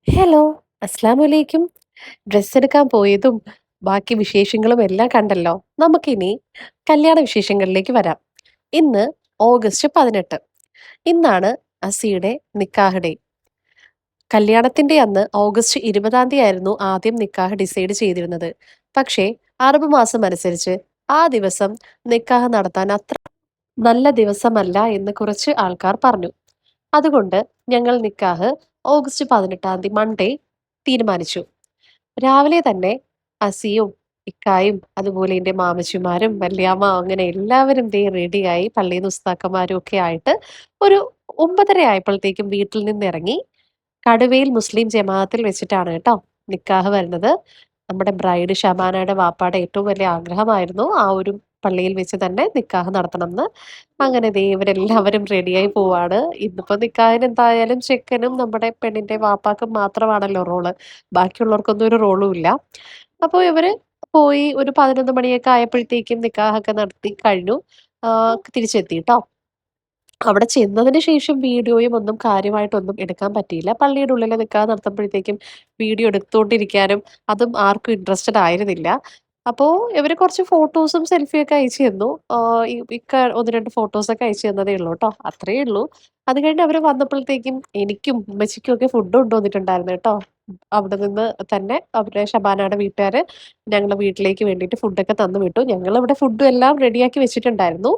Hello, അസ്സലാമു അലൈക്കും. Dress എടുക്കാൻ പോയതും ബാക്കി വിശേഷങ്ങളും എല്ലാം കണ്ടല്ലോ. നമുക്കിനി കല്യാണ വിശേഷങ്ങളിലേക്ക് വരാം. ഇന്ന് ഓഗസ്റ്റ് 18. ഇന്നാണ് അസിയുടെ നിക്കാഹ് ഡേ. കല്യാണത്തിന്റെ അന്ന് ഓഗസ്റ്റ് 20 ആയിരുന്നു ആദ്യം നിക്കാഹ് ഡിസൈഡ് ചെയ്തിരുന്നത്. പക്ഷേ അറബ് മാസം അനുസരിച്ച് ആ ദിവസം നിക്കാഹ് നടത്താൻ അത്ര നല്ല ദിവസമല്ല എന്ന് കുറച്ച് ആൾക്കാർ പറഞ്ഞു. അതുകൊണ്ട് ഞങ്ങൾ നിക്കാഹ് ഓഗസ്റ്റ് 18 മൺഡേ തീരുമാനിച്ചു. രാവിലെ തന്നെ അസിയും ഇക്കായും അതുപോലെ എൻ്റെ മാമച്ചിമാരും വല്യാമ്മ അങ്ങനെ എല്ലാവരും ദേ റെഡിയായി പള്ളിയിൽ ഉസ്താക്കന്മാരും ഒക്കെ ആയിട്ട് ഒരു 9:30 ആയപ്പോഴത്തേക്കും വീട്ടിൽ നിന്ന് ഇറങ്ങി. കടുവയിൽ മുസ്ലിം ജമാഅത്തിൽ വെച്ചിട്ടാണ് കേട്ടോ നിക്കാഹ് വരുന്നത്. നമ്മുടെ ബ്രൈഡ് ഷബാനയുടെ വാപ്പാടെ ഏറ്റവും വലിയ ആഗ്രഹമായിരുന്നു ആ ഒരു പള്ളിയിൽ വെച്ച് തന്നെ നിക്കാഹ് നടത്തണം എന്ന്. അങ്ങനെ ദേ ഇവരെല്ലാവരും റെഡിയായി പോവാണ്. ഇന്നിപ്പോ നിക്കാഹിന് എന്തായാലും ചെക്കനും നമ്മുടെ പെണ്ണിന്റെ വാപ്പാക്കും മാത്രമാണല്ലോ റോള്. ബാക്കിയുള്ളവർക്കൊന്നും ഒരു റോളും ഇല്ല. അപ്പോൾ ഇവര് പോയി ഒരു 11 മണിയൊക്കെ ആയപ്പോഴത്തേക്കും നിക്കാഹൊക്കെ നടത്തി കഴിഞ്ഞു. തിരിച്ചെത്തി ട്ടോ. അവിടെ ചെന്നതിന് ശേഷം വീഡിയോയും ഒന്നും കാര്യമായിട്ടൊന്നും എടുക്കാൻ പറ്റിയില്ല. പള്ളിയുടെ ഉള്ളില് നിക്കാഹ് നടത്തുമ്പഴത്തേക്കും വീഡിയോ എടുത്തോണ്ടിരിക്കാനും അതും ആർക്കും ഇൻട്രസ്റ്റഡ് ആയിരുന്നില്ല. അപ്പോ ഇവര് കുറച്ച് ഫോട്ടോസും സെൽഫിയൊക്കെ അയച്ചു തന്നു. ഇക്ക 1, 2 ഫോട്ടോസൊക്കെ അയച്ചു തന്നതേ ഉള്ളൂ ട്ടോ. അത്രയേ ഉള്ളൂ. അത് കഴിഞ്ഞ് അവര് വന്നപ്പഴത്തേക്കും എനിക്കും ഉമ്മച്ചിക്കും ഒക്കെ ഫുഡ് കൊണ്ടുവന്നിട്ടുണ്ടായിരുന്നു കേട്ടോ. അവിടെ നിന്ന് തന്നെ അവരുടെ ഷബാനയുടെ വീട്ടുകാര് ഞങ്ങളെ വീട്ടിലേക്ക് വേണ്ടിയിട്ട് ഫുഡൊക്കെ തന്നു വിട്ടു. ഞങ്ങളിവിടെ ഫുഡും എല്ലാം റെഡിയാക്കി വെച്ചിട്ടുണ്ടായിരുന്നു.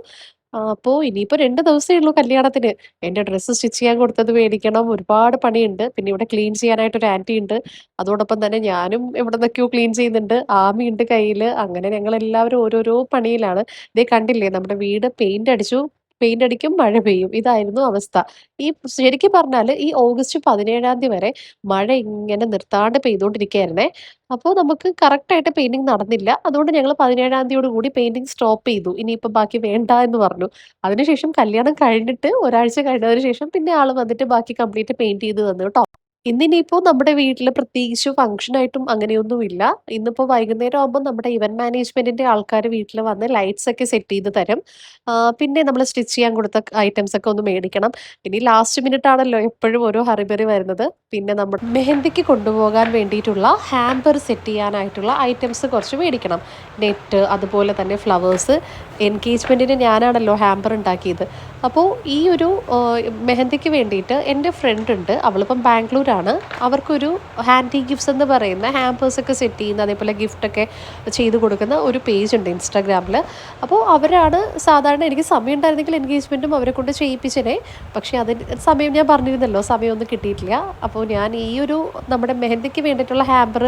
അപ്പോ ഇനിയിപ്പോ 2 ദിവസേ ഉള്ളൂ കല്യാണത്തിന്. എന്റെ ഡ്രസ്സ് സ്റ്റിച്ച് ചെയ്യാൻ കൊടുത്തത് മേടിക്കണം. ഒരുപാട് പണിയുണ്ട്. പിന്നെ ഇവിടെ ക്ലീൻ ചെയ്യാനായിട്ട് ഒരു ആന്റി ഉണ്ട്. അതോടൊപ്പം തന്നെ ഞാനും എവിടുന്നൊക്കെയോ ക്ലീൻ ചെയ്യുന്നുണ്ട്. ആമിയുണ്ട് കയ്യില്. അങ്ങനെ ഞങ്ങളെല്ലാവരും ഓരോരോ പണിയിലാണ്. ദേ കണ്ടില്ലേ നമ്മുടെ വീട് പെയിന്റ് അടിച്ചു. പെയിന്റ് അടിക്കും, മഴ പെയ്യും. ഇതായിരുന്നു അവസ്ഥ. ഈ ശരിക്കും പറഞ്ഞാല് ഈ ഓഗസ്റ്റ് 17 വരെ മഴ ഇങ്ങനെ നിർത്താണ്ട് പെയ്തോണ്ടിരിക്കുകയായിരുന്നേ. അപ്പോൾ നമുക്ക് കറക്റ്റായിട്ട് പെയിന്റിംഗ് നടന്നില്ല. അതുകൊണ്ട് ഞങ്ങൾ 17 കൂടി പെയിന്റിംഗ് സ്റ്റോപ്പ് ചെയ്തു. ഇനിയിപ്പോ ബാക്കി വേണ്ട എന്ന് പറഞ്ഞു. അതിനുശേഷം കല്യാണം കഴിഞ്ഞിട്ട് ഒരാഴ്ച കഴിഞ്ഞതിന് ശേഷം പിന്നെ ആള് വന്നിട്ട് ബാക്കി കംപ്ലീറ്റ് പെയിന്റ് ചെയ്ത് തന്നു ട്ടോ. ഇന്നിനിയിപ്പോ നമ്മുടെ വീട്ടില് പ്രത്യേകിച്ച് ഫംഗ്ഷനായിട്ടും അങ്ങനെയൊന്നുമില്ല. ഇന്നിപ്പോ വൈകുന്നേരം ആവുമ്പോ നമ്മുടെ ഇവന്റ് മാനേജ്മെന്റിന്റെ ആൾക്കാര് വീട്ടില് വന്ന് ലൈറ്റ്സ് ഒക്കെ സെറ്റ് ചെയ്ത് തരും. പിന്നെ നമ്മള് സ്റ്റിച്ച് ചെയ്യാൻ കൊടുത്ത ഐറ്റംസ് ഒക്കെ ഒന്ന് മേടിക്കണം. ഇനി ലാസ്റ്റ് മിനിറ്റ് ആണല്ലോ എപ്പോഴും ഓരോ ഹറിബറി വരുന്നത്. പിന്നെ നമ്മുടെ മെഹന്തിക്ക് കൊണ്ടുപോകാൻ വേണ്ടിയിട്ടുള്ള ഹാമ്പർ സെറ്റ് ചെയ്യാനായിട്ടുള്ള ഐറ്റംസ് കുറച്ച് മേടിക്കണം. നെറ്റ് അതുപോലെ തന്നെ ഫ്ലവേഴ്സ്. എൻഗേജ്മെന്റിന് ഞാനാണല്ലോ ഹാമ്പർ ഉണ്ടാക്കിയത്. അപ്പോൾ ഈ ഒരു മെഹന്തിക്ക് വേണ്ടിയിട്ട് എൻ്റെ ഫ്രണ്ട് ഉണ്ട്. അവളിപ്പം ബാംഗ്ലൂരാണ്. അവർക്കൊരു ഹാൻഡി ഗിഫ്റ്റ്സ് എന്ന് പറയുന്ന ഹാമ്പേഴ്സ് ഒക്കെ സെറ്റ് ചെയ്യുന്ന അതേപോലെ ഗിഫ്റ്റൊക്കെ ചെയ്ത് കൊടുക്കുന്ന ഒരു പേജ് ഉണ്ട് ഇൻസ്റ്റാഗ്രാമിൽ. അപ്പോൾ അവരാണ് സാധാരണ എനിക്ക് സമയം ഉണ്ടായിരുന്നെങ്കിൽ എൻഗേജ്മെൻറ്റും അവരെ കൊണ്ട് ചെയ്യിപ്പിച്ചേനെ. പക്ഷേ അതിന് സമയം ഞാൻ പറഞ്ഞിരുന്നല്ലോ സമയമൊന്നും കിട്ടിയിട്ടില്ല. അപ്പോൾ ഞാൻ ഈ ഒരു നമ്മുടെ മെഹന്തിക്ക് വേണ്ടിയിട്ടുള്ള ഹാമ്പർ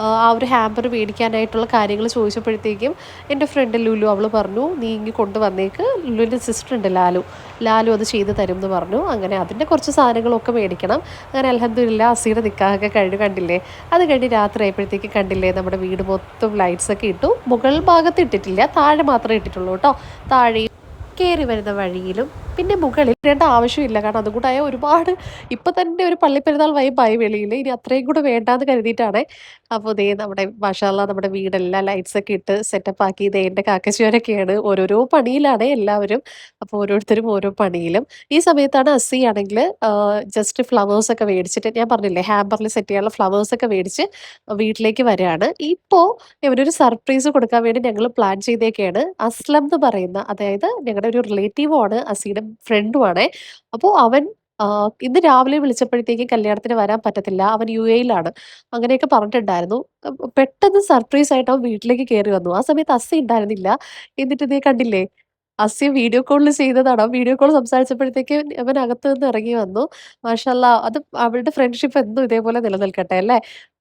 ആ ഒരു ഹാമ്പർ മേടിക്കാനായിട്ടുള്ള കാര്യങ്ങൾ ചോദിച്ചപ്പോഴത്തേക്കും എൻ്റെ ഫ്രണ്ട് ലുലു അവൾ പറഞ്ഞു നീ ഇങ്ങ് കൊണ്ടുവന്നേക്ക്. ലുലുവിൻ്റെ സിസ്റ്റർ ഉണ്ട് ലാലു. ലാലു അത് ചെയ്ത് തരും എന്ന് പറഞ്ഞു. അങ്ങനെ അതിൻ്റെ കുറച്ച് സാധനങ്ങളൊക്കെ മേടിക്കണം. അങ്ങനെ അൽഹംദുലില്ലാ അസീടെ നിക്കാഹൊക്കെ കഴിഞ്ഞു കണ്ടില്ലേ. അത് കഴിഞ്ഞ് രാത്രി ആയപ്പോഴത്തേക്ക് കണ്ടില്ലേ നമ്മുടെ വീട് മൊത്തം ലൈറ്റ്സ് ഒക്കെ ഇട്ടു. മുകൾ ഭാഗത്ത് ഇട്ടിട്ടില്ല, താഴെ മാത്രമേ ഇട്ടിട്ടുള്ളൂ കേട്ടോ. താഴെയും കയറി വരുന്ന വഴിയിലും പിന്നെ മുകളിൽ ഇടേണ്ട ആവശ്യമില്ല. കാരണം അതും കൂടെ ആയാൽ ഒരുപാട് ഇപ്പം തന്നെ ഒരു പള്ളിപ്പെരുന്നാൾ വൈബായി വെളിയിൽ. ഇനി അത്രയും കൂടെ വേണ്ടാന്ന് കരുതിയിട്ടാണ്. അപ്പോൾ ദേ നമ്മുടെ മാഷാഅല്ലാ നമ്മുടെ വീടെല്ലാം ലൈറ്റ്സ് ഒക്കെ ഇട്ട് സെറ്റപ്പ് ആക്കി. ദേ എൻ്റെ കാക്കച്ചിമാരൊക്കെയാണ് ഓരോരോ പണിയിലാണ് എല്ലാവരും. അപ്പോൾ ഓരോരുത്തരും ഓരോ പണിയിലും. ഈ സമയത്താണ് അസി ആണെങ്കിൽ ജസ്റ്റ് ഫ്ലവേഴ്സ് ഒക്കെ മേടിച്ചിട്ട് ഞാൻ പറഞ്ഞില്ലേ ഹാമ്പറിൽ സെറ്റ് ചെയ്യാനുള്ള ഫ്ലവേഴ്സ് ഒക്കെ മേടിച്ച് വീട്ടിലേക്ക് വരികയാണ്. ഇപ്പോൾ ഇവനൊരു സർപ്രൈസ് കൊടുക്കാൻ വേണ്ടി ഞങ്ങൾ പ്ലാൻ ചെയ്തേക്കാണ്. അസ്ലം എന്ന് പറയുന്ന അതായത് ഞങ്ങളുടെ ഒരു റിലേറ്റീവും ആണ് അസിയുടെ ഫ്രണ്ടും ആണേ. അപ്പോൾ അവൻ ഇന്ന് രാവിലെ വിളിച്ചപ്പോഴത്തേക്കും കല്യാണത്തിന് വരാൻ പറ്റത്തില്ല. അവൻ യുഎഇയിലാണ്. അങ്ങനെയൊക്കെ പറഞ്ഞിട്ടുണ്ടായിരുന്നു. പെട്ടെന്ന് സർപ്രൈസ് ആയിട്ട് അവൻ വീട്ടിലേക്ക് കയറി വന്നു. ആ സമയത്ത് അസി ഉണ്ടായിരുന്നില്ല. എന്നിട്ട് നീ കണ്ടില്ലേ അസി വീഡിയോ കോളിൽ ചെയ്തതാണ്. ആ വീഡിയോ കോൾ സംസാരിച്ചപ്പോഴത്തേക്ക് അവൻ അകത്ത് നിന്ന് ഇറങ്ങി വന്നു. മാഷാഅല്ലാ അത് അവരുടെ ഫ്രണ്ട്ഷിപ്പ് എന്നും ഇതേപോലെ നിലനിൽക്കട്ടെ അല്ലേ.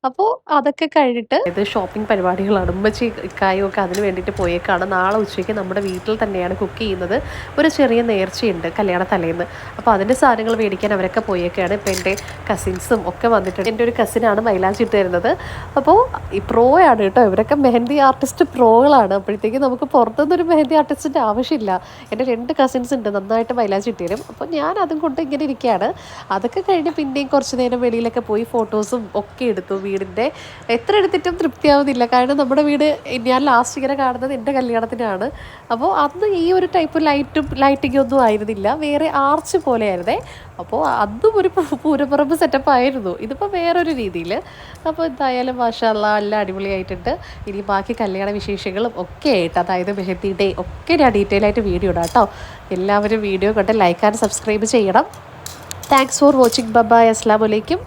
അപ്പോൾ അതൊക്കെ കഴിഞ്ഞിട്ട് ഇത് ഷോപ്പിംഗ് പരിപാടികളാണ്. ഉമ്മച്ചി ഇക്കായും ഒക്കെ അതിന് വേണ്ടിയിട്ട് പോയേക്കാണ്. നാളെ ഉച്ചയ്ക്ക് നമ്മുടെ വീട്ടിൽ തന്നെയാണ് കുക്ക് ചെയ്യുന്നത്. ഒരു ചെറിയ നേർച്ചയുണ്ട് കല്യാണ തലേന്ന്. അപ്പോൾ അതിൻ്റെ സാധനങ്ങൾ മേടിക്കാൻ അവരൊക്കെ പോയേക്കാണ്. ഇപ്പോൾ എൻ്റെ കസിൻസും ഒക്കെ വന്നിട്ടുണ്ട്. എൻ്റെ ഒരു കസിനാണ് മൈലാഞ്ചി ഇട്ട് തരുന്നത്. അപ്പോൾ ഈ പ്രോയാണ് കേട്ടോ. ഇവരൊക്കെ മെഹന്തി ആർട്ടിസ്റ്റ് പ്രോകളാണ്. അപ്പോഴത്തേക്കും നമുക്ക് പുറത്തുനിന്നൊരു മെഹന്തി ആർട്ടിസ്റ്റിൻ്റെ ആവശ്യമില്ല. എൻ്റെ 2 കസിൻസ് ഉണ്ട് നന്നായിട്ട് മൈലാഞ്ചി ഇട്ട് തരും. അപ്പോൾ ഞാൻ അതും കൊണ്ട് ഇങ്ങനെ ഇരിക്കുകയാണ്. അതൊക്കെ കഴിഞ്ഞ് പിന്നെയും കുറച്ച് നേരം വെളിയിലൊക്കെ പോയി ഫോട്ടോസും ഒക്കെ എടുത്തു. വീടിൻ്റെ. എത്ര എടുത്തിട്ടും തൃപ്തിയാവുന്നില്ല. കാരണം നമ്മുടെ വീട് ഞാൻ ലാസ്റ്റ് ഇങ്ങനെ കാണുന്നത് എൻ്റെ കല്യാണത്തിനാണ്. അപ്പോൾ അന്ന് ഈ ഒരു ടൈപ്പ് ലൈറ്റിംഗ് ഒന്നും ആയിരുന്നില്ല, വേറെ ആർച്ച് പോലെയായിരുന്നേ. അപ്പോൾ അതും ഒരു പൂരപ്പുറമ്പ് സെറ്റപ്പ് ആയിരുന്നു. ഇതിപ്പോൾ വേറൊരു രീതിയിൽ. അപ്പോൾ എന്തായാലും മാഷാ അല്ലാ എല്ലാം അടിപൊളിയായിട്ടുണ്ട്. ഇനി ബാക്കി കല്യാണ വിശേഷങ്ങളും ഒക്കെ ആയിട്ട്, അതായത് മെഹന്തി ഡേ ഒക്കെ ഞാൻ ഡീറ്റെയിൽ ആയിട്ട് വീഡിയോ ഇടാം കേട്ടോ. എല്ലാവരും വീഡിയോ കണ്ട് ലൈക്ക് ആൻഡ് സബ്സ്ക്രൈബ് ചെയ്യണം. Thanks for watching. ബൈ. അസ്സലാമു അലൈക്കും.